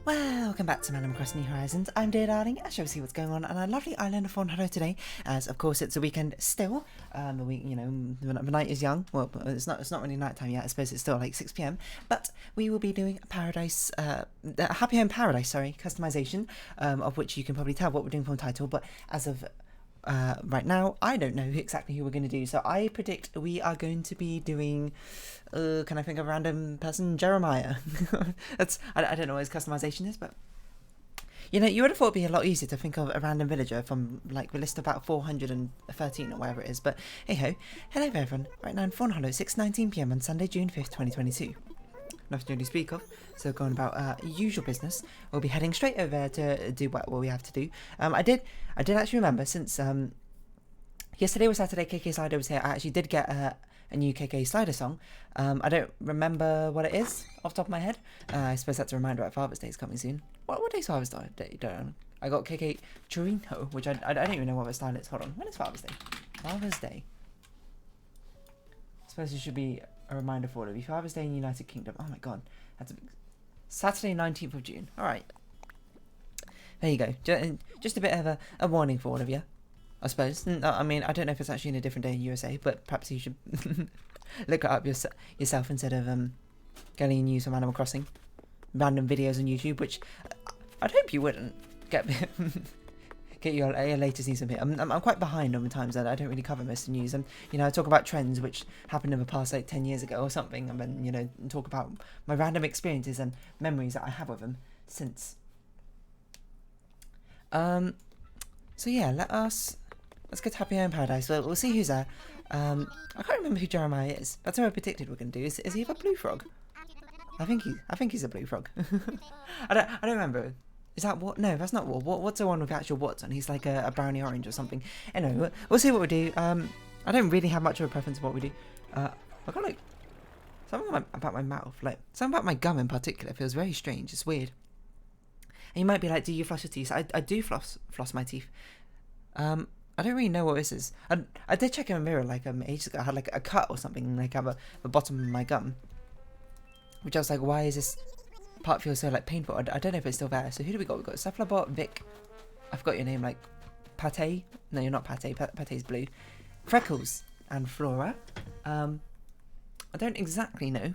Welcome back to Animal Crossing New Horizons. I'm Dear Darling. I shall see what's going on our lovely island of Fawnhallow today, as of course it's a weekend still. The week, the night is young. Well, it's not really night time yet. I suppose it's still like 6 p.m. But we will be doing a paradise, Happy Home Paradise, sorry, customization, of which you can probably tell what we're doing from the title. But as of right now, I don't know exactly who we're going to do. So I predict we are going to be doing. Can I think of a random person? Jeremiah. I don't know what his customization is, but you would have thought it'd be a lot easier to think of a random villager from like the list of about 413 or whatever it is. But hey ho, hello everyone. Right now in Fawnhollow, 6:19 p.m. on Sunday, June 5th, 2022. Nothing to really speak of, so going about usual business. We'll be heading straight over there to do what we have to do. I did actually remember, since yesterday was Saturday, KK Slider was here. I actually did get a new KK Slider song. I don't remember what it is off the top of my head. I suppose that's a reminder that Father's Day is coming soon. What day's Father's Day? Don't know. I got KK Chorino, which I don't even know what the style is. Hold on, when is Father's Day? Father's Day. I suppose it should be a reminder for all of you. Father's Day in the United Kingdom. Oh my god. That's Saturday 19th of June. Alright. There you go. Just a bit of a warning for all of you, I suppose. I mean, I don't know if it's actually in a different day in USA, but perhaps you should look it up yourself instead of getting news from Animal Crossing. Random videos on YouTube, which I'd hope you wouldn't get your latest news from here. I'm quite behind on the times that I don't really cover most of the news. And I talk about trends which happened in the past like 10 years ago or something, and then talk about my random experiences and memories that I have with them since. So yeah, let's get to Happy Home Paradise. We'll see who's there. I can't remember who Jeremiah is. That's who I predicted we're gonna do. Is he a blue frog? I think he's a blue frog. I don't remember. Is that what? No, that's not what. What's the one with actual what's on? He's like a brownie orange or something. Anyway, we'll see what we do. I don't really have much of a preference of what we do. I got like something about my mouth, like something about my gum in particular feels very strange. It's weird. And you might be like, do you floss your teeth? I do floss my teeth. I don't really know what this is. I did check in a mirror like ages ago. I had like a cut or something like at the bottom of my gum, which I was like, why is this part feel so like painful? I don't know if it's still there. So who do we got? We got Cephalobot, Vic. I forgot your name. Like Pate. No, you're not Pate. Pate's blue. Freckles and Flora. I don't exactly know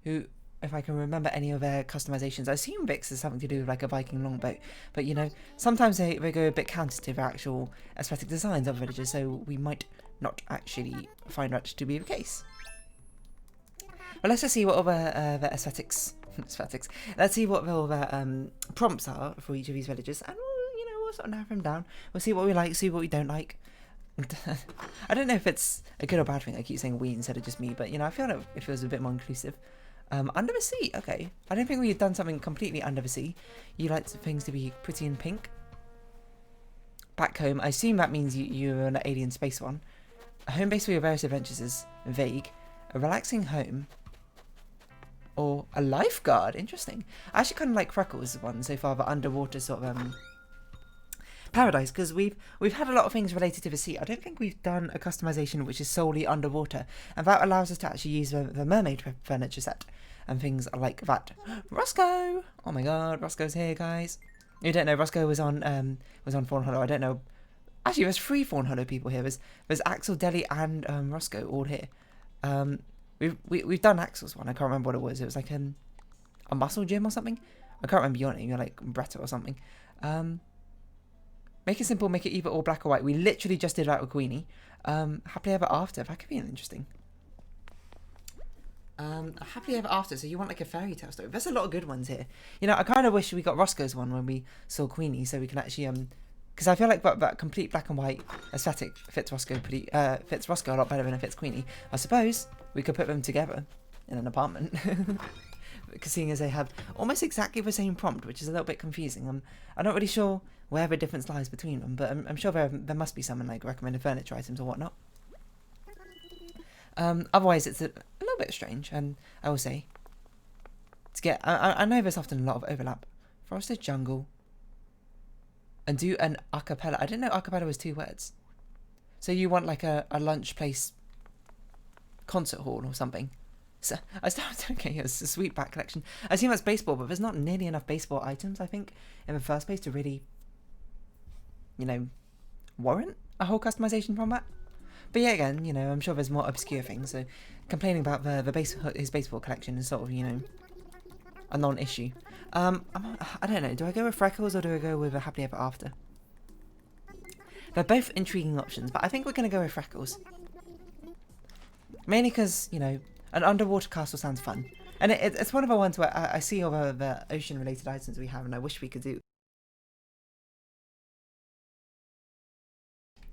who. If I can remember any of their customizations. I assume Vic's is something to do with like a Viking longboat, but sometimes they go a bit counter to the actual aesthetic designs of villagers, so we might not actually find that to be the case. But let's just see what other the aesthetics. Let's see what all the prompts are for each of these villagers, and we'll sort of narrow them down. We'll see what we like, see what we don't like. I don't know if it's a good or bad thing. I keep saying we instead of just me, but I feel like it feels a bit more inclusive. Under the sea, okay. I don't think we've done something completely under the sea. You like things to be pretty in pink. Back home, I assume that means you're an alien space one. A home base for your various adventures is vague. A relaxing home. Or a lifeguard, interesting. I actually kind of like Freckles' one so far, the underwater sort of paradise, because we've had a lot of things related to the sea. I don't think we've done a customization which is solely underwater, and that allows us to actually use the mermaid furniture set and things like that. Roscoe! Oh my god, Roscoe's here, guys. You don't know, Roscoe was on Fawnhollow. I don't know. Actually, there's 3 Fawnhollow people here. There's Axel, Deli, and Roscoe all here. We've done Axel's one. I can't remember what it was. It was like a muscle gym or something. I can't remember your name. You're like Bretta or something. Make it simple, make it either or black or white. We literally just did that with Queenie. Happily Ever After. That could be interesting. Happily Ever After. So you want like a fairy tale story. There's a lot of good ones here. I kind of wish we got Roscoe's one when we saw Queenie, so we can actually because I feel like that complete black and white aesthetic fits Roscoe a lot better than it fits Queenie. I suppose we could put them together in an apartment. Because seeing as they have almost exactly the same prompt, which is a little bit confusing. I'm not really sure where the difference lies between them, but I'm sure there must be some in like recommended furniture items or whatnot. Otherwise, it's a little bit strange, and I will say, to get, I know there's often a lot of overlap. Forested Jungle, and do an a cappella. I didn't know a cappella was 2 words. So you want like a lunch place concert hall or something. So I started, okay, it's a sweet back collection. I assume that's baseball, but there's not nearly enough baseball items, I think, in the first place to really, you know, warrant a whole customization from that. But yeah, again, you know, I'm sure there's more obscure things, so complaining about his baseball collection is sort of, you know, a non-issue. I don't know, do I go with Freckles or do I go with a Happily Ever After? They're both intriguing options, but I think we're going to go with Freckles. Mainly because, you know, an underwater castle sounds fun. And it's one of the ones where I see all the ocean-related items we have, and I wish we could do.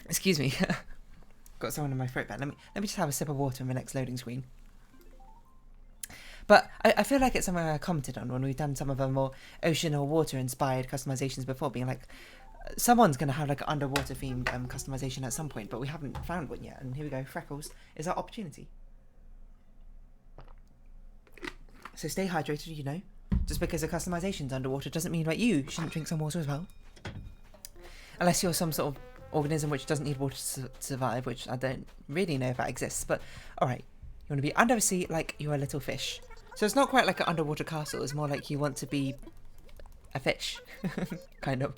Excuse me. Got someone in my throat there. Let me just have a sip of water in the next loading screen. But I feel like it's something I commented on when we've done some of the more ocean or water-inspired customizations before, being like, someone's going to have like an underwater-themed customization at some point, but we haven't found one yet. And here we go, Freckles is our opportunity. So stay hydrated, you know. Just because the customization's underwater doesn't mean that you shouldn't drink some water as well. Unless you're some sort of organism which doesn't need water to survive, which I don't really know if that exists. But alright, you want to be under the sea like you're a little fish. So it's not quite like an underwater castle, it's more like you want to be a fish. Kind of.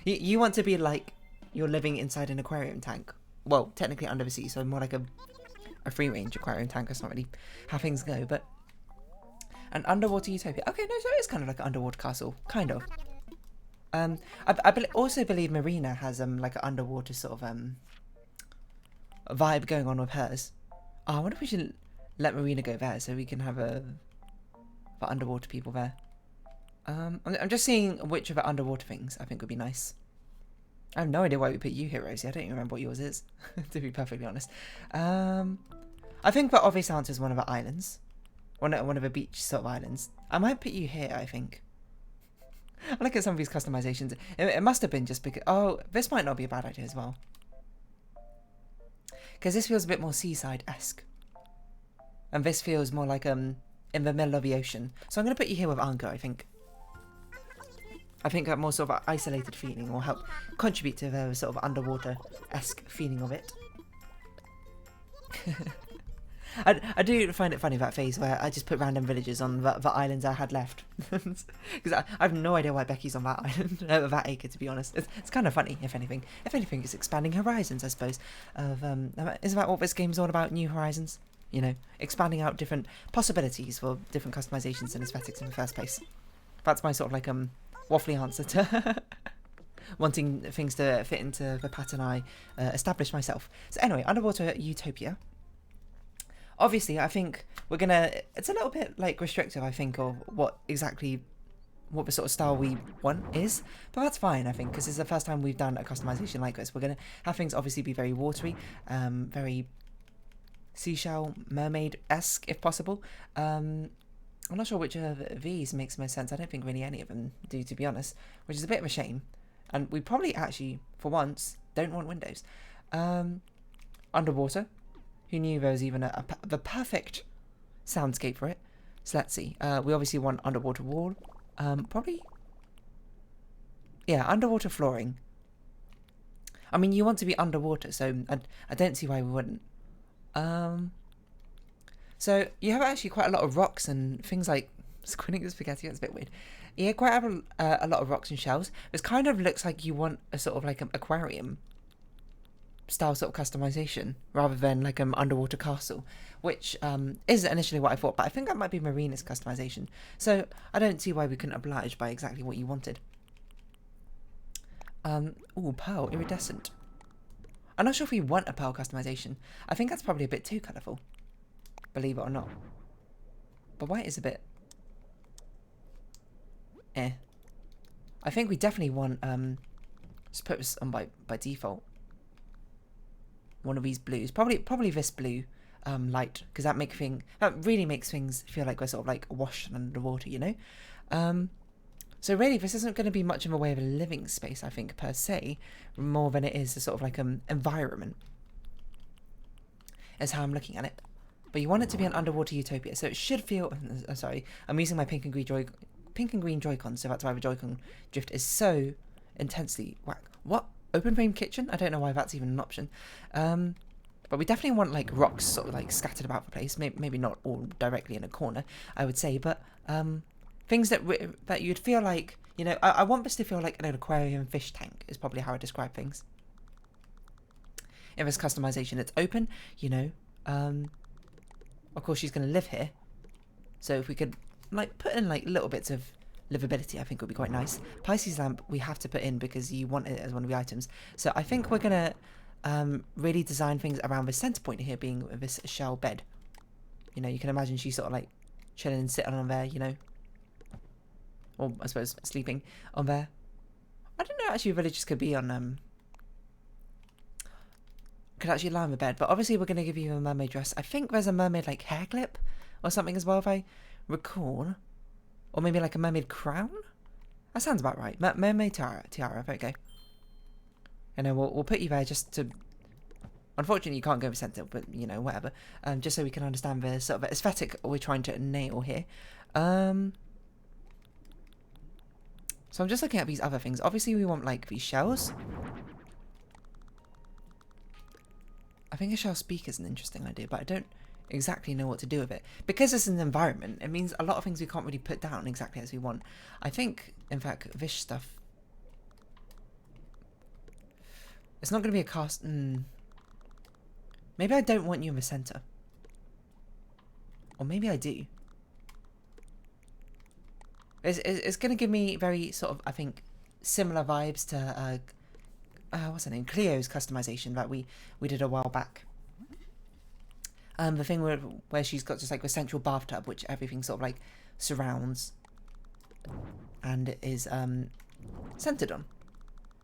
You want to be like you're living inside an aquarium tank. Well, technically under the sea, so more like a free-range aquarium tank. That's not really how things go, but an underwater utopia. Okay, no, so it's kind of like an underwater castle, kind of. I also believe Marina has like an underwater sort of vibe going on with hers. Oh, I wonder if we should let Marina go there so we can have for underwater people there. I'm just seeing which of the underwater things I think would be nice. I have no idea why we put you here, Rosie. I don't even remember what yours is, to be perfectly honest. I think the obvious answer is one of the islands. One of the beach sort of islands. I might put you here, I think. I look at some of these customizations. It must have been just because... Oh, this might not be a bad idea as well. Because this feels a bit more seaside-esque. And this feels more like in the middle of the ocean. So I'm going to put you here with Anko, I think. I think that more sort of isolated feeling will help contribute to the sort of underwater-esque feeling of it. I do find it funny, that phase where I just put random villages on the islands I had left. Because I have no idea why Becky's on that island, that acre, to be honest. It's kind of funny, if anything. If anything, it's expanding horizons, I suppose. Isn't that what this game's all about? New horizons? You know, expanding out different possibilities for different customizations and aesthetics in the first place. That's my sort of like waffly answer to wanting things to fit into the pattern I established myself. So anyway, underwater utopia. Obviously, I think we're gonna... It's a little bit, like, restrictive, I think, of what the sort of style we want is. But that's fine, I think, because it's the first time we've done a customization like this. We're gonna have things obviously be very watery, very seashell, mermaid-esque, if possible. I'm not sure which of these makes most sense. I don't think really any of them do, to be honest, which is a bit of a shame. And we probably actually, for once, don't want windows. Underwater. Who knew there was even the perfect soundscape for it? So let's see. We obviously want underwater wall. Probably... Yeah, underwater flooring. I mean, you want to be underwater, so I don't see why we wouldn't. So you have actually quite a lot of rocks and things like squinting the spaghetti. That's a bit weird. Yeah, quite a lot of rocks and shells. This kind of looks like you want a sort of like an aquarium style sort of customization rather than like an underwater castle, which is initially what I thought, but I think that might be Marina's customization, so I don't see why we couldn't oblige by exactly what you wanted. Ooh, pearl, iridescent. I'm not sure if we want a pearl customization. I think that's probably a bit too colourful, believe it or not. But white is a bit I think we definitely want just put this on by default. One of these blues, probably this blue light, because that really makes things feel like we're sort of like washed underwater, you know. So really, this isn't going to be much of a way of a living space, I think, per se, more than it is a sort of like environment. Is how I'm looking at it. But you want it to be an underwater utopia, so it should feel. Sorry, I'm using my pink and green Joy-Con, so that's why the Joy-Con drift is so intensely whack. What? Open frame kitchen? I don't know why that's even an option. But we definitely want like rocks sort of like scattered about the place. Maybe not all directly in a corner, I would say, but things that you'd feel like, you know, I want this to feel like an aquarium fish tank is probably how I describe things. If it's customization, it's open, you know. Of course, she's going to live here. So if we could like put in like little bits of livability, I think would be quite nice. Pisces lamp we have to put in because you want it as one of the items. So I think we're going to really design things around the center point here being this shell bed. You know, you can imagine she's sort of like chilling and sitting on there, you know. Or I suppose sleeping on there. I don't know, actually villagers could be on could actually lie on the bed, but obviously we're going to give you a mermaid dress. I think there's a mermaid like hair clip or something as well if I recall. Or maybe like a mermaid crown? That sounds about right. Mermaid tiara, there we go. And then we'll put you there just to... Unfortunately you can't go to the centre, but you know, whatever. Just so we can understand the sort of aesthetic we're trying to nail here. So I'm just looking at these other things. Obviously we want like these shells. I think a shell speaker is an interesting idea, but I don't exactly know what to do with it. Because it's an environment, it means a lot of things we can't really put down exactly as we want. I think, in fact, this stuff... It's not going to be a cast... Maybe I don't want you in the centre. Or maybe I do. It's going to give me very sort of, I think, similar vibes to... what's her name? Cleo's customization that we did a while back. The thing where she's got just like a central bathtub, which everything sort of like surrounds and is centered on.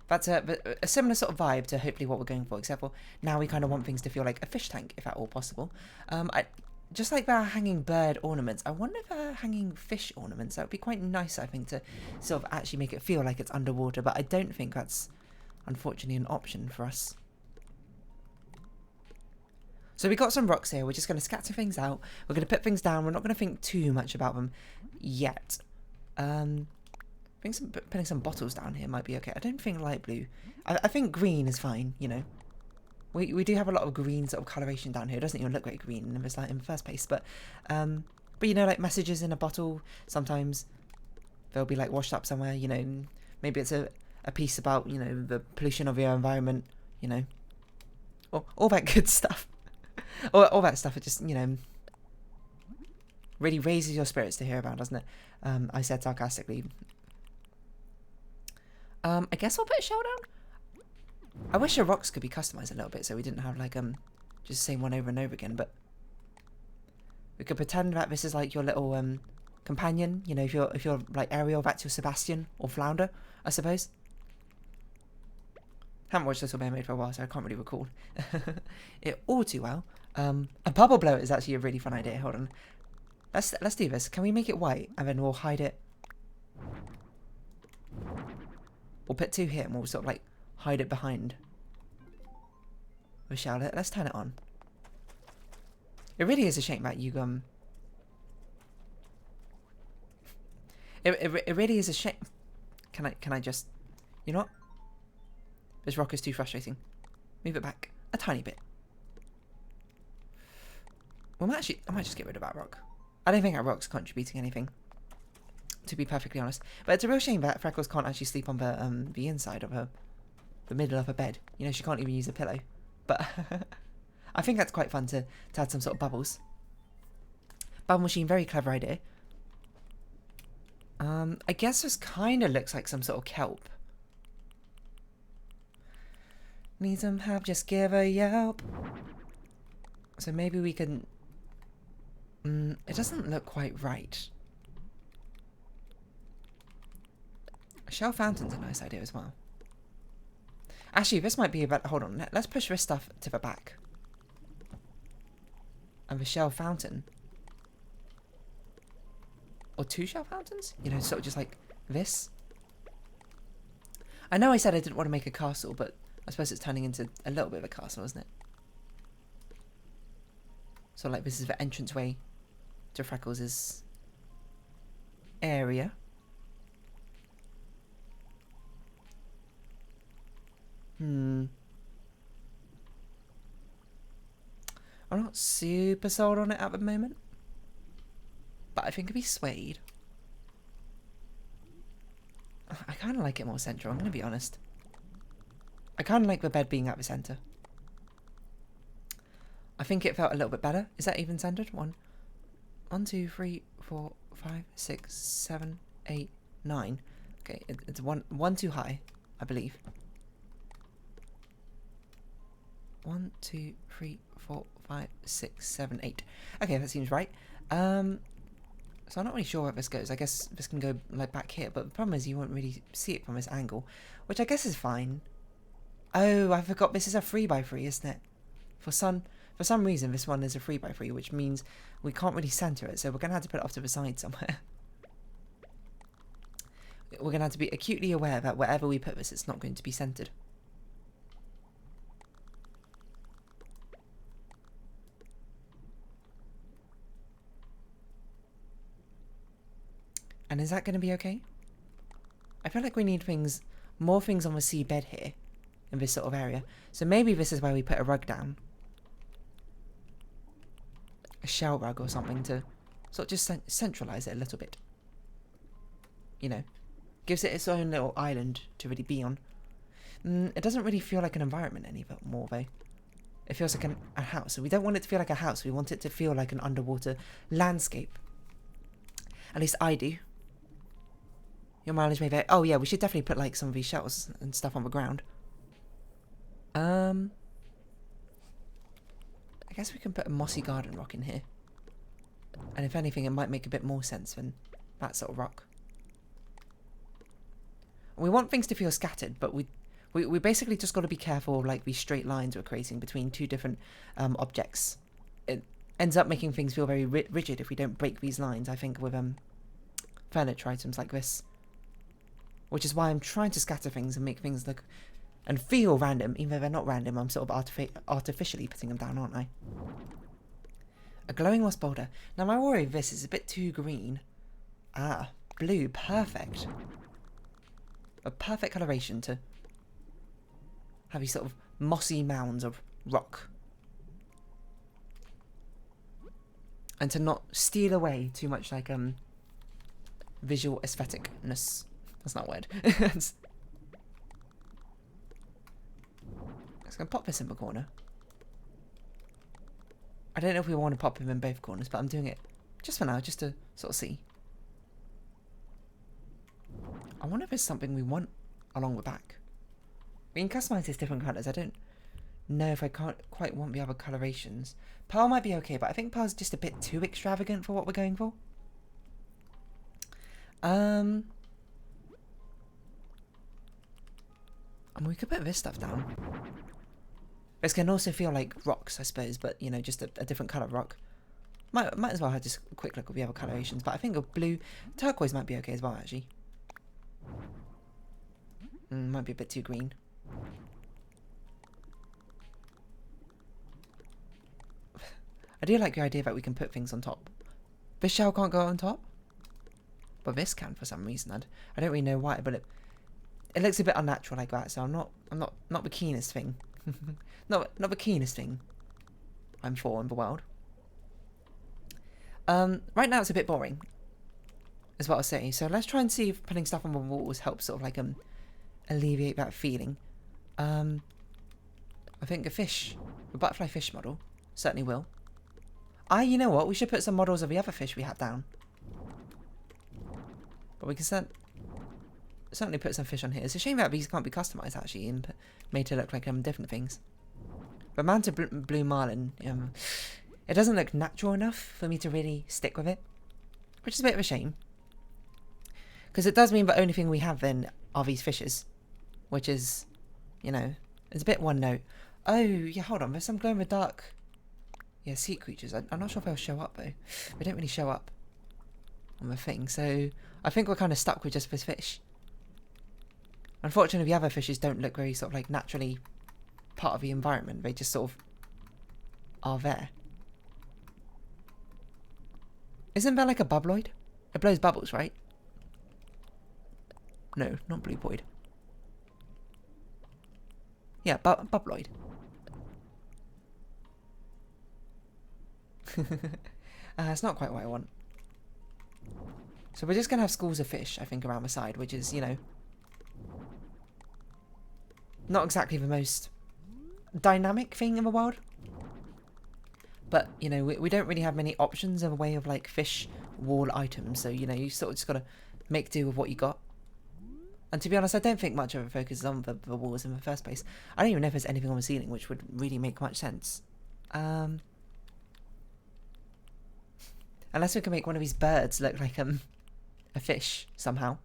That's a similar sort of vibe to hopefully what we're going for, except for now we kind of want things to feel like a fish tank, if at all possible. Just like the hanging bird ornaments, I wonder if hanging fish ornaments, that would be quite nice, I think, to sort of actually make it feel like it's underwater, but I don't think that's unfortunately an option for us. So we got some rocks here. We're just going to scatter things out. We're going to put things down. We're not going to think too much about them yet. I think putting some bottles down here might be okay. I don't think light blue. I think green is fine, you know. We do have a lot of green sort of coloration down here. It doesn't even look very green in this light in the first place. But you know, like messages in a bottle, sometimes they'll be like washed up somewhere, you know. Maybe it's a piece about, you know, the pollution of your environment, you know. All that good stuff. All that stuff, it just, you know, really raises your spirits to hear about, doesn't it? I said sarcastically. I guess I'll put a shell down. I wish the rocks could be customized a little bit so we didn't have like just the same one over and over again, but we could pretend that this is like your little companion, you know, if you're like Ariel, that's your Sebastian or Flounder, I suppose. Haven't watched Little Mermaid for a while, so I can't really recall it all too well. A bubble blower is actually a really fun idea. Hold on, let's do this. Can we make it white and then we'll hide it? We'll put two here and we'll sort of like hide it behind the shell. Let's turn it on. It really is a shame that you It really is a shame. Can I just, you know what? This rock is too frustrating. Move it back a tiny bit. Well, I might just get rid of that rock. I don't think that rock's contributing anything, to be perfectly honest. But it's a real shame that Freckles can't actually sleep on the inside of the middle of her bed. You know, she can't even use a pillow. But I think that's quite fun to add some sort of bubbles. Bubble machine, very clever idea. I guess this kind of looks like some sort of kelp. Need some help, just give a yelp. So maybe we can... it doesn't look quite right. A shell fountain's a nice idea as well. Actually, this might be about... Hold on, let's push this stuff to the back. And the shell fountain. Or two shell fountains? You know, sort of just like this. I know I said I didn't want to make a castle, but I suppose it's turning into a little bit of a castle, isn't it? So like this is the entranceway to Freckles' area. not super sold on it at the moment. But I think it'd be suede. I kind of like it more central, I'm going to be honest. I kind of like the bed being at the centre. I think it felt a little bit better. Is that even centred? 1, 2, 3, 4, 5, 6, 7, 8, 9. Okay, it's one too high, I believe. 1, 2, 3, 4, 5, 6, 7, 8. Okay, that seems right. So I'm not really sure where this goes. I guess this can go like back here, but the problem is you won't really see it from this angle, which I guess is fine. Oh, I forgot this is a 3x3, isn't it? For some reason, this one is a 3x3, which means we can't really centre it, so we're going to have to put it off to the side somewhere. We're going to have to be acutely aware that wherever we put this, it's not going to be centred. And is that going to be okay? I feel like we need more things on the sea bed here, in this sort of area. So maybe this is where we put a rug down. A shell rug or something to sort of just centralise it a little bit. You know, gives it its own little island to really be on. It doesn't really feel like an environment anymore though. It feels like a house. So we don't want it to feel like a house. We want it to feel like an underwater landscape. At least I do. Your mileage may vary. Oh yeah, we should definitely put like some of these shells and stuff on the ground. I guess we can put a mossy garden rock in here. And if anything, it might make a bit more sense than that sort of rock. We want things to feel scattered, but we basically just got to be careful of like these straight lines we're creating between two different objects. It ends up making things feel very rigid if we don't break these lines, I think, with furniture items like this. Which is why I'm trying to scatter things and make things look and feel random, even though they're not random. I'm sort of artificially putting them down, aren't I? A glowing moss boulder. Now my worry with this is a bit too green. Ah, blue, perfect. A perfect coloration to have these sort of mossy mounds of rock. And to not steal away too much like visual aestheticness. That's not a word. Let's go pop this in the corner. I don't know if we want to pop him in both corners, but I'm doing it just for now, just to sort of see. I wonder if there's something we want along the back. We can customise this different colours. I don't know if I can't quite want the other colorations. Pearl might be okay, but I think Pearl's just a bit too extravagant for what we're going for. And we could put this stuff down. This can also feel like rocks, I suppose, but, you know, just a different colour rock. Might as well have just a quick look at the other colorations, but I think a blue... Turquoise might be okay as well, actually. Might be a bit too green. I do like the idea that we can put things on top. This shell can't go on top, but this can for some reason. I don't really know why, but it looks a bit unnatural like that. So I'm not the keenest thing. not the keenest thing I'm for in the world. Right now it's a bit boring, is what I'll say. So let's try and see if putting stuff on the walls helps sort of like alleviate that feeling. I think the butterfly fish model certainly will. You know what? We should put some models of the other fish we had down. But we can certainly put some fish on here. It's a shame that these can't be customised actually and made to look like different things. But Manta Blue Marlin, it doesn't look natural enough for me to really stick with it, which is a bit of a shame. Because it does mean the only thing we have then are these fishes, which is, you know, it's a bit one note. Oh yeah, hold on. There's some glow in the dark. Yeah, sea creatures. I'm not sure if they'll show up though. They don't really show up on the thing, so I think we're kind of stuck with just this fish. Unfortunately, the other fishes don't look very sort of like naturally part of the environment. They just sort of are there. Isn't there like a bubbloid? It blows bubbles, right? No, not blueboid. Yeah, bubbloid. It's not quite what I want. So we're just going to have schools of fish, I think, around the side, which is, you know, not exactly the most dynamic thing in the world. But, you know, we don't really have many options in the way of, like, fish wall items. So, you know, you sort of just got to make do with what you got. And to be honest, I don't think much of it focuses on the walls in the first place. I don't even know if there's anything on the ceiling which would really make much sense. Unless we can make one of these birds look like a fish somehow.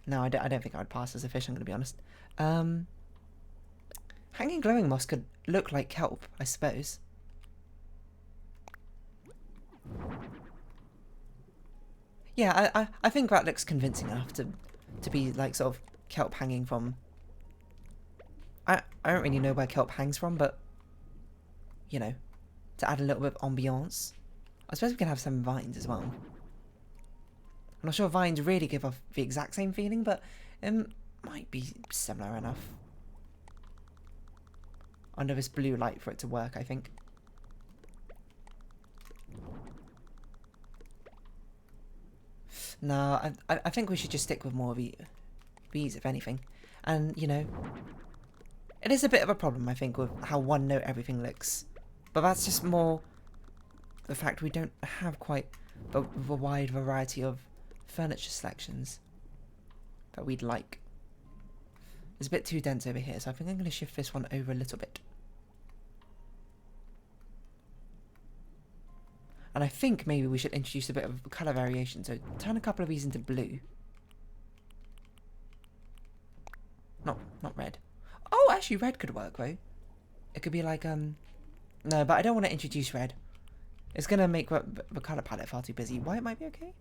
No, I don't think I would pass as a fish, I'm going to be honest. Hanging glowing moss could look like kelp, I suppose. Yeah, I think that looks convincing enough to be like sort of kelp hanging from... I don't really know where kelp hangs from, but, you know, to add a little bit of ambiance. I suppose we can have some vines as well. I'm not sure vines really give off the exact same feeling, but it might be similar enough. Under this blue light for it to work, I think. No, I think we should just stick with more of these, if anything. And, you know, it is a bit of a problem, I think, with how one note everything looks. But that's just more the fact we don't have quite the wide variety of furniture selections that we'd like. It's a bit too dense over here, so I think I'm going to shift this one over a little bit. And I think maybe we should introduce a bit of colour variation, so turn a couple of these into blue. Not red. Oh, actually red could work though. It could be like, no, but I don't want to introduce red. It's going to make the colour palette far too busy. White might be okay.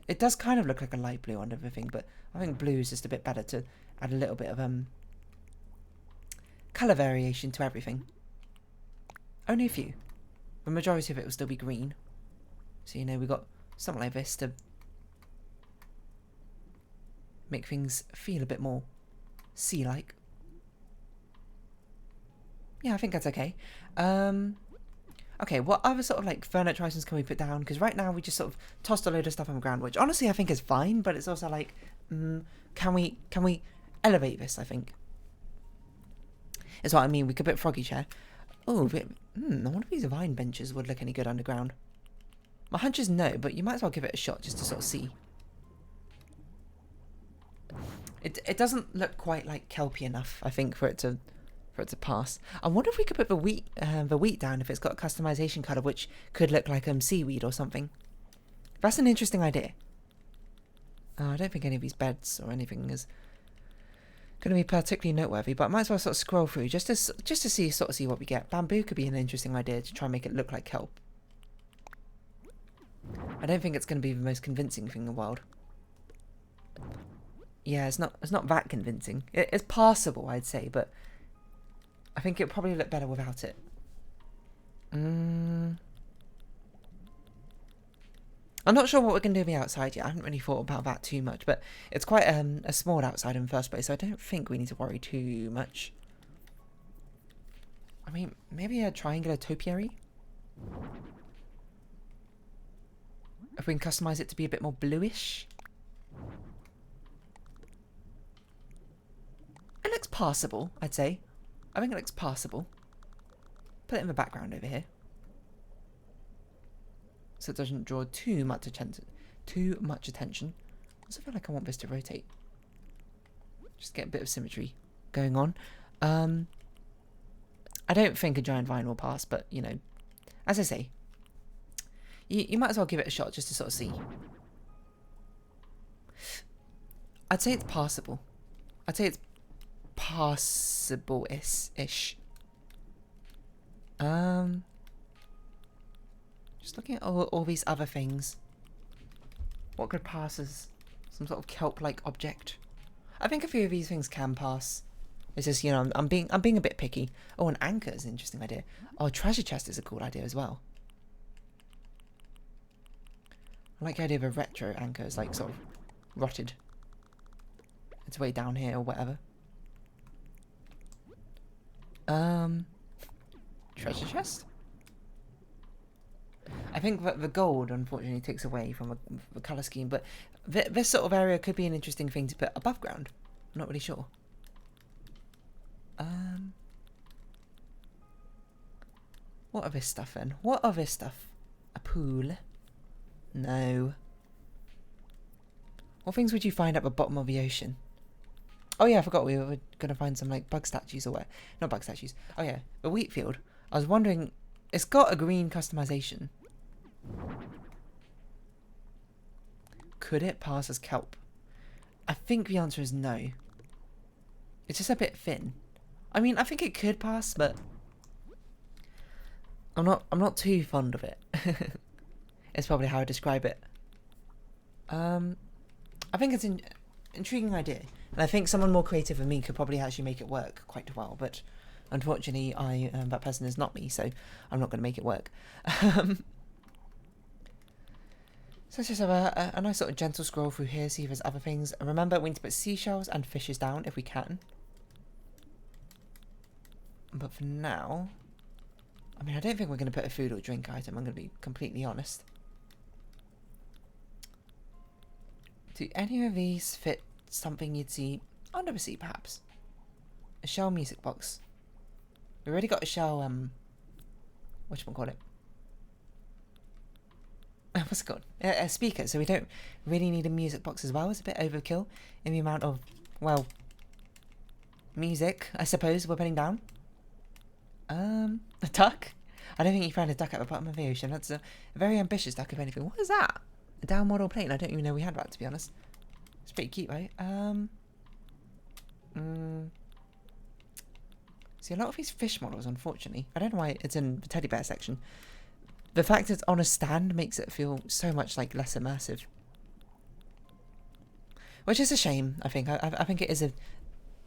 It does kind of look like a light blue under the thing, but I think blue is just a bit better to add a little bit of colour variation to everything. Only a few. The majority of it will still be green. So, you know, we've got something like this to make things feel a bit more sea-like. Yeah, I think that's okay. Okay, what other sort of like furniture items can we put down? Because right now we just sort of tossed a load of stuff on the ground, which honestly I think is fine, but it's also like, can we elevate this, I think? Is what I mean. We could put Froggy Chair. Oh, I wonder if these vine benches would look any good underground. My hunch is no, but you might as well give it a shot just to sort of see. It doesn't look quite like kelpy enough, I think, for it to pass. I wonder if we could put the wheat down if it's got a customization colour which could look like seaweed or something. That's an interesting idea. I don't think any of these beds or anything is going to be particularly noteworthy, but I might as well sort of scroll through just to see what we get. Bamboo could be an interesting idea to try and make it look like kelp. I don't think it's going to be the most convincing thing in the world. Yeah, it's not that convincing. It's passable, I'd say, but I think it'd probably look better without it. I'm not sure what we're going to do on the outside yet. I haven't really thought about that too much, but it's quite a small outside in the first place, so I don't think we need to worry too much. I mean, maybe a triangular topiary? If we can customise it to be a bit more bluish. It looks passable, I'd say. I think it looks passable. Put it in the background over here, so it doesn't draw too much attention. I also feel like I want this to rotate. Just get a bit of symmetry going on. I don't think a giant vine will pass, but, you know, as I say, you might as well give it a shot just to sort of see. I'd say it's passable. I'd say it's passable-ish. Just looking at all these other things. What could pass as some sort of kelp-like object? I think a few of these things can pass. It's just, you know, I'm being a bit picky. Oh, an anchor is an interesting idea. Oh, a treasure chest is a cool idea as well. I like the idea of a retro anchor. It's like sort of rotted. It's way down here or whatever. treasure chest? I think that the gold, unfortunately, takes away from the colour scheme, but this sort of area could be an interesting thing to put above ground. I'm not really sure. What are this stuff then? What are this stuff? A pool? No. What things would you find at the bottom of the ocean? Oh yeah, I forgot we were going to find some like bug statues or what? Not bug statues. Oh yeah, the wheat field. I was wondering, it's got a green customization. Could it pass as kelp? I think the answer is no. It's just a bit thin. I mean, I think it could pass, but I'm not too fond of it. It's probably how I describe it. I think it's an intriguing idea, and I think someone more creative than me could probably actually make it work quite well, but unfortunately that person is not me, so I'm not going to make it work. So let's just have a nice sort of gentle scroll through here, see if there's other things. And remember, we need to put seashells and fishes down if we can. But for now, I mean, I don't think we're going to put a food or drink item, I'm going to be completely honest. Do any of these fit something you'd see under the sea, perhaps? A shell music box. We already got a shell, whatchamacallit? What's it called? A speaker, so we don't really need a music box as well. It's a bit overkill in the amount of, well, music, I suppose, we're putting down. A duck? I don't think you found a duck at the bottom of the ocean. That's a very ambitious duck, if anything. What is that? A down model plane? I don't even know we had that, to be honest. It's pretty cute, right? See, a lot of these fish models, unfortunately, I don't know why it's in the teddy bear section. The fact it's on a stand makes it feel so much like less immersive, which is a shame. I think. I think it is a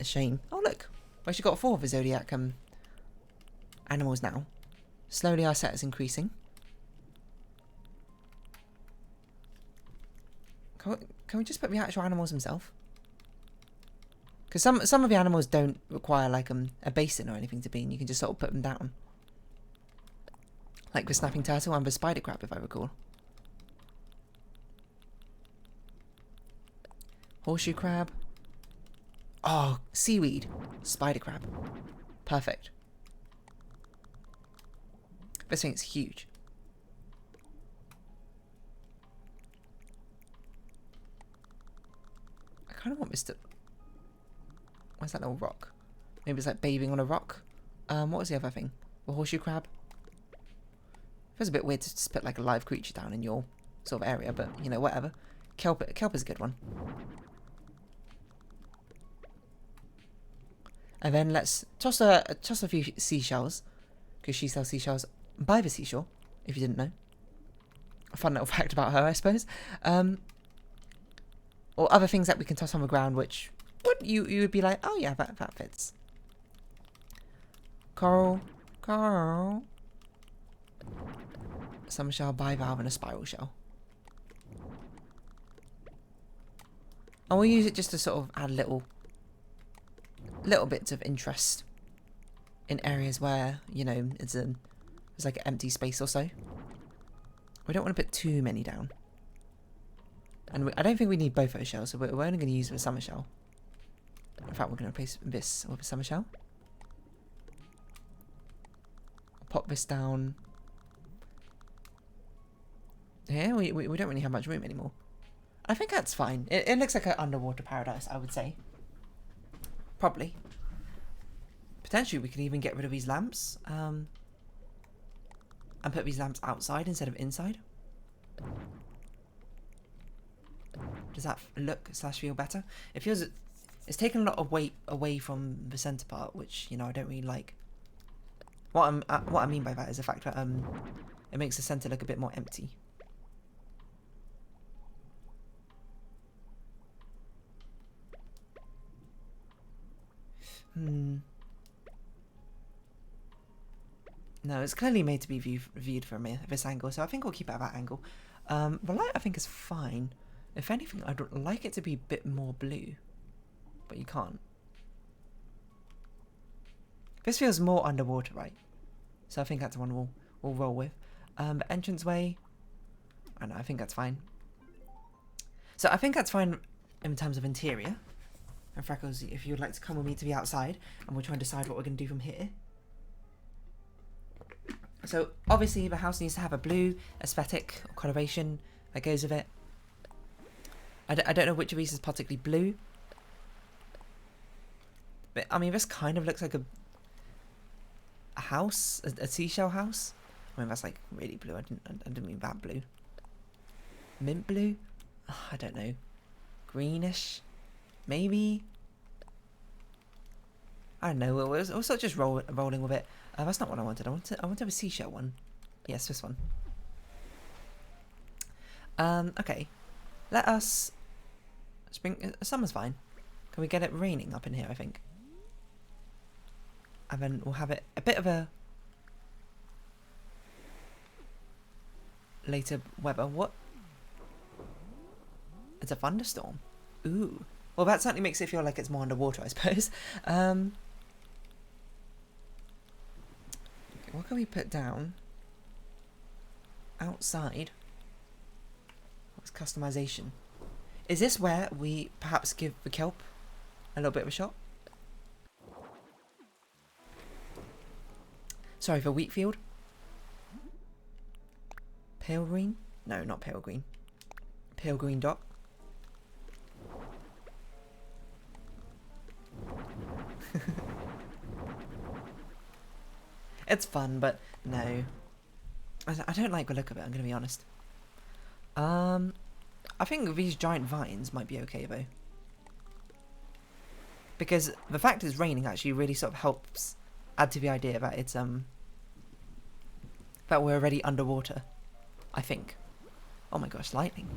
shame. Oh look, we actually got 4 of the zodiac animals now. Slowly, our set is increasing. Can we just put the actual animals themselves? Because some of the animals don't require like a basin or anything to be in. You can just sort of put them down. Like the snapping turtle and the spider crab, if I recall. Horseshoe crab. Oh, seaweed. Spider crab. Perfect. This thing's huge. I kind of want this to... Where's that little rock? Maybe it's like bathing on a rock. What was the other thing? The horseshoe crab? Feels a bit weird to just put like a live creature down in your sort of area, but you know, whatever. Kelp is a good one. And then let's toss a few seashells, because she sells seashells by the seashore, if you didn't know. A fun little fact about her, I suppose. Or other things that we can toss on the ground, which you would be like, oh yeah, that fits. Coral. Some shell, bivalve, and a spiral shell. And we'll use it just to sort of add little bits of interest in areas where, you know, there's like an empty space or so. We don't want to put too many down. And I don't think we need both those shells, so we're only going to use the summer shell. In fact, we're going to replace this with a summer shell. I'll pop this down. Here, we don't really have much room anymore. I think that's fine. It looks like an underwater paradise, I would say. Probably. Potentially, we could even get rid of these lamps. And put these lamps outside instead of inside. Does that look / feel better? It feels... It's taken a lot of weight away from the centre part, which, you know, I don't really like. What I mean by that is the fact that it makes the centre look a bit more empty. No, it's clearly made to be viewed from this angle, so I think we'll keep it at that angle. The light, I think, is fine. If anything, I'd like it to be a bit more blue, but you can't. This feels more underwater, right? So I think that's the one we'll roll with. But entranceway, I don't know, I think that's fine. So I think that's fine in terms of interior. And Freckles, if you would like to come with me to the outside, and we'll try and decide what we're going to do from here. So obviously the house needs to have a blue aesthetic or coloration that goes with it. I don't know which of these is particularly blue. But I mean, this kind of looks like a house, a seashell house. I mean, that's like really blue. I didn't mean that blue. Mint blue? Oh, I don't know. Greenish? Maybe? I don't know. We'll sort of just rolling with it. That's not what I wanted. I wanted a seashell one. Yes, this one. Okay. Let us... Summer's fine. Can we get it raining up in here, I think? And then we'll have it a bit of a... later weather. What? It's a thunderstorm. Ooh. Well, that certainly makes it feel like it's more underwater, I suppose. What can we put down outside? What's customization? Is this where we perhaps give the kelp a little bit of a shot? Sorry, for wheat field? Pale green? No, not pale green. Pale green dot. It's fun, but no. I don't like the look of it, I'm going to be honest. I think these giant vines might be okay, though. Because the fact it's raining actually really sort of helps add to the idea that it's, that we're already underwater. I think. Oh my gosh, lightning.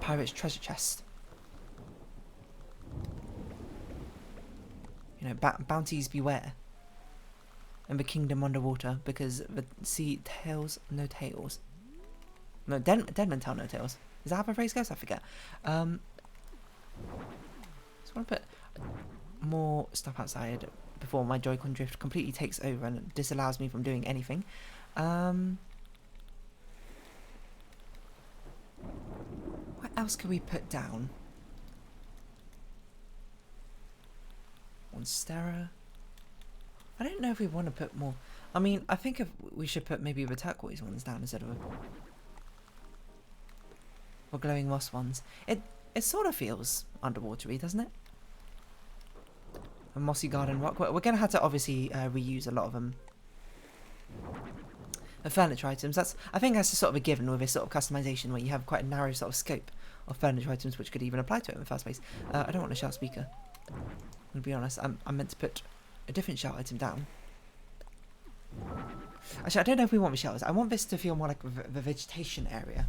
Pirate's treasure chest. You know, bounties beware. And the kingdom underwater, because the sea tails, no tails. No, dead men tell no tales. Is that how the phrase goes? I forget. Just want to put more stuff outside before my Joy-Con drift completely takes over and disallows me from doing anything. What else can we put down? Monstera. I don't know if we want to put more. I mean, I think if we should put maybe the turquoise ones down instead of the glowing moss ones. It sort of feels underwatery, doesn't it? A mossy garden rock. We're going to have to obviously reuse a lot of them. The furniture items. I think that's sort of a given with this sort of customization where you have quite a narrow sort of scope of furniture items which could even apply to it in the first place. I don't want a shout speaker. To be honest, I'm meant to put a different shout item down. Actually, I don't know if we want the shells. I want this to feel more like the vegetation area.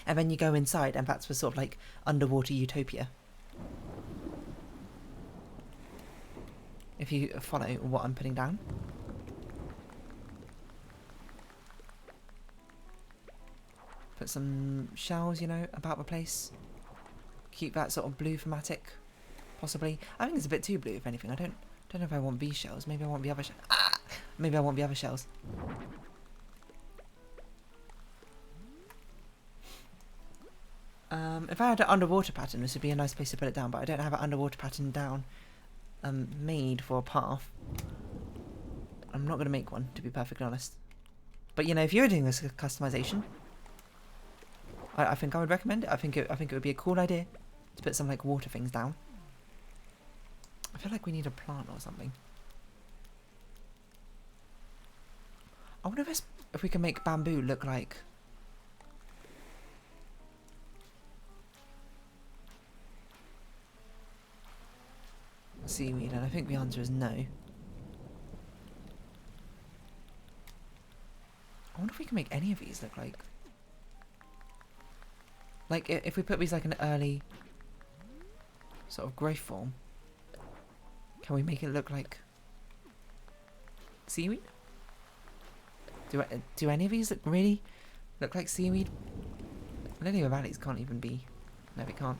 And then you go inside and that's the sort of like underwater Utopia. If you follow what I'm putting down. Put some shells, you know, about the place. Keep that sort of blue thematic, possibly. I think it's a bit too blue, if anything. I don't know if I want these shells. Maybe I want the other shells. Ah! Maybe I want the other shells. If I had an underwater pattern, this would be a nice place to put it down, but I don't have an underwater pattern down made for a path. I'm not going to make one, to be perfectly honest. But, you know, if you're doing this customization, I think I would recommend it. I think it would be a cool idea to put some, like, water things down. I feel like we need a plant or something. I wonder if we can make bamboo look like... seaweed, and I think the answer is no. I wonder if we can make any of these look like... like, if we put these like an early sort of growth form, can we make it look like seaweed? Do any of these really look like seaweed? Lily valleys can't even be... no, we can't.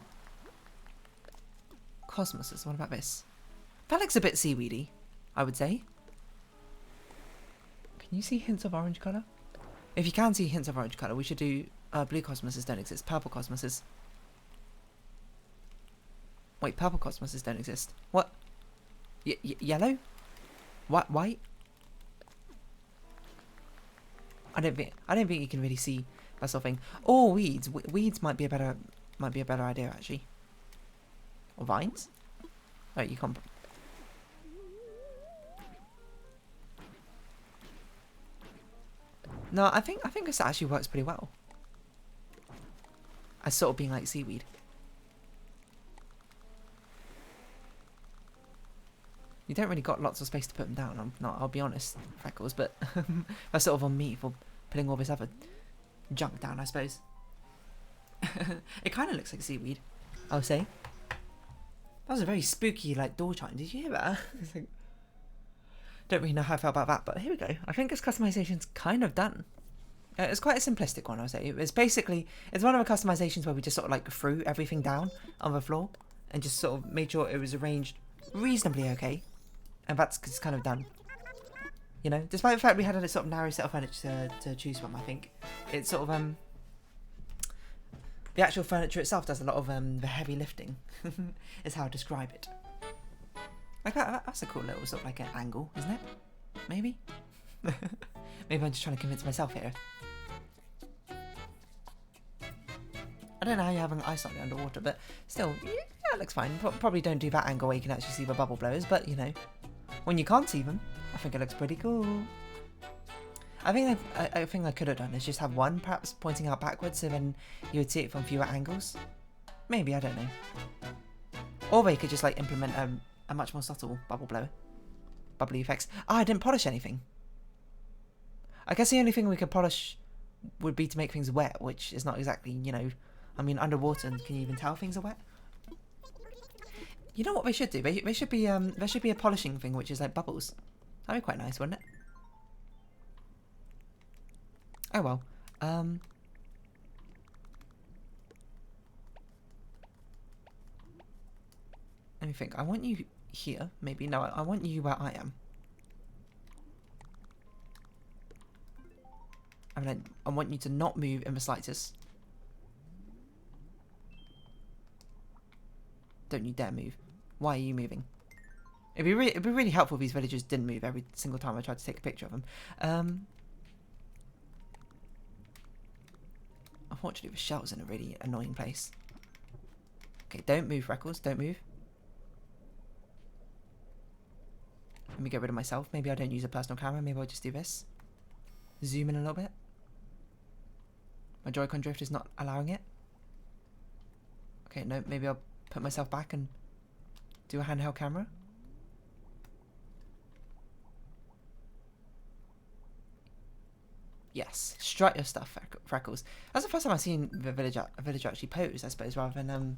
Cosmoses, what about this? That looks a bit seaweedy. I would say. Can you see hints of orange colour? If you can see hints of orange colour, we should do blue cosmoses don't exist. Purple cosmoses. Wait, purple cosmoses don't exist. What? Yellow? What? White? I don't think you can really see that sort of thing. Or weeds. Weeds might be a better idea actually. Or vines? Oh, you can't. No, I think this actually works pretty well. As sort of being like seaweed. You don't really got lots of space to put them down. I'll be honest, Freckles, but that's sort of on me for putting all this other junk down, I suppose. It kind of looks like seaweed, I'll say. That was a very spooky, like, door chime. Did you hear that? Like, don't really know how I felt about that, but here we go. I think this customization's kind of done. It's quite a simplistic one, I'll say. It's basically, it's one of the customizations where we just sort of like threw everything down on the floor and just sort of made sure it was arranged reasonably okay. And that's kind of done. You know, despite the fact we had a sort of narrow set of furniture to choose from, I think. It's sort of, the actual furniture itself does a lot of the heavy lifting, is how I describe it. Like that's a cool little sort of like an angle, isn't it? Maybe? Maybe I'm just trying to convince myself here. I don't know how you have an eye slightly underwater, but still, yeah, it looks fine. Probably don't do that angle where you can actually see the bubble blowers, but you know, when you can't see them, I think it looks pretty cool. I think I could have done is just have one perhaps pointing out backwards, so then you would see it from fewer angles. Maybe, I don't know. Or they could just like implement a much more subtle bubble blower, bubbly effects. Ah, I didn't polish anything. I guess the only thing we could polish would be to make things wet, which is not exactly, you know, I mean, underwater, can you even tell things are wet? You know what they should do? They should be there should be a polishing thing which is like bubbles. That'd be quite nice, wouldn't it? Oh well. Let me think. I want you here, maybe. No, I want you where I am. I mean, I want you to not move in the slightest. Don't you dare move. Why are you moving? It'd be really helpful if these villagers didn't move every single time I tried to take a picture of them. Unfortunately, the shell's in a really annoying place. Okay, don't move, Freckles. Don't move. Let me get rid of myself. Maybe I don't use a personal camera. Maybe I'll just do this. Zoom in a little bit. My Joy-Con drift is not allowing it. Okay, no, maybe I'll put myself back and do a handheld camera. Yes, strut your stuff, Freckles. That's the first time I've seen the villager actually pose, I suppose, rather than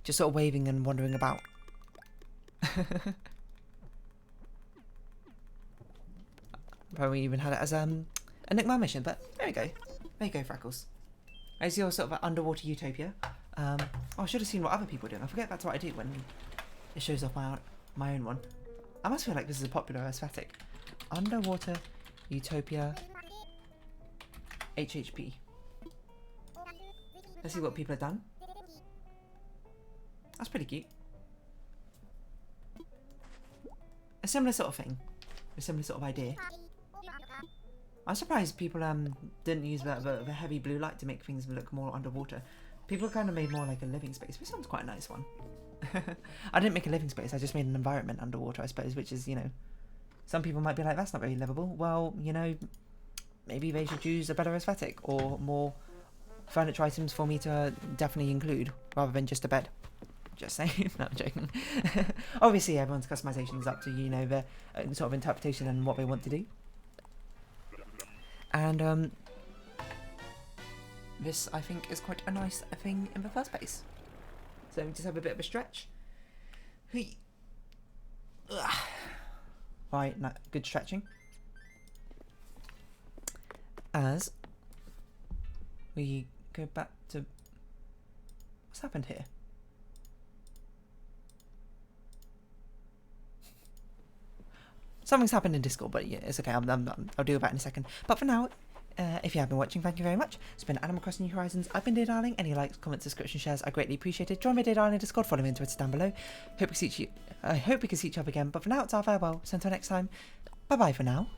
just sort of waving and wandering about. Probably even had it as a Enigma mission, but there we go. There you go, Freckles. As your sort of underwater utopia. Oh, I should have seen what other people are doing. I forget that's what I do when it shows off my own one. I must feel like this is a popular aesthetic. Underwater Utopia HHP. Let's see what people have done. That's pretty cute. A similar sort of thing. A similar sort of idea. I'm surprised people didn't use the heavy blue light to make things look more underwater. People kind of made more like a living space. This one's quite a nice one. I didn't make a living space, I just made an environment underwater, I suppose, which is, you know, some people might be like, that's not very livable. Well, you know, maybe they should choose a better aesthetic or more furniture items for me to definitely include, rather than just a bed. Just saying. No, I'm joking. Obviously, everyone's customization is up to, you know, their sort of interpretation and what they want to do. And this, I think, is quite a nice thing in the first place. So we just have a bit of a stretch. Right, no, good stretching. As we go back to... What's happened here? Something's happened in Discord, but yeah, it's okay. I'll deal with that in a second. But for now, if you have been watching, thank you very much. It's been Animal Crossing New Horizons. I've been Dear Darling. Any likes, comments, subscription, shares, I greatly appreciate it. Join my Dear Darling Discord, follow me on Twitter down below. I hope we can see each other again. But for now, it's our farewell. So until next time, bye bye for now.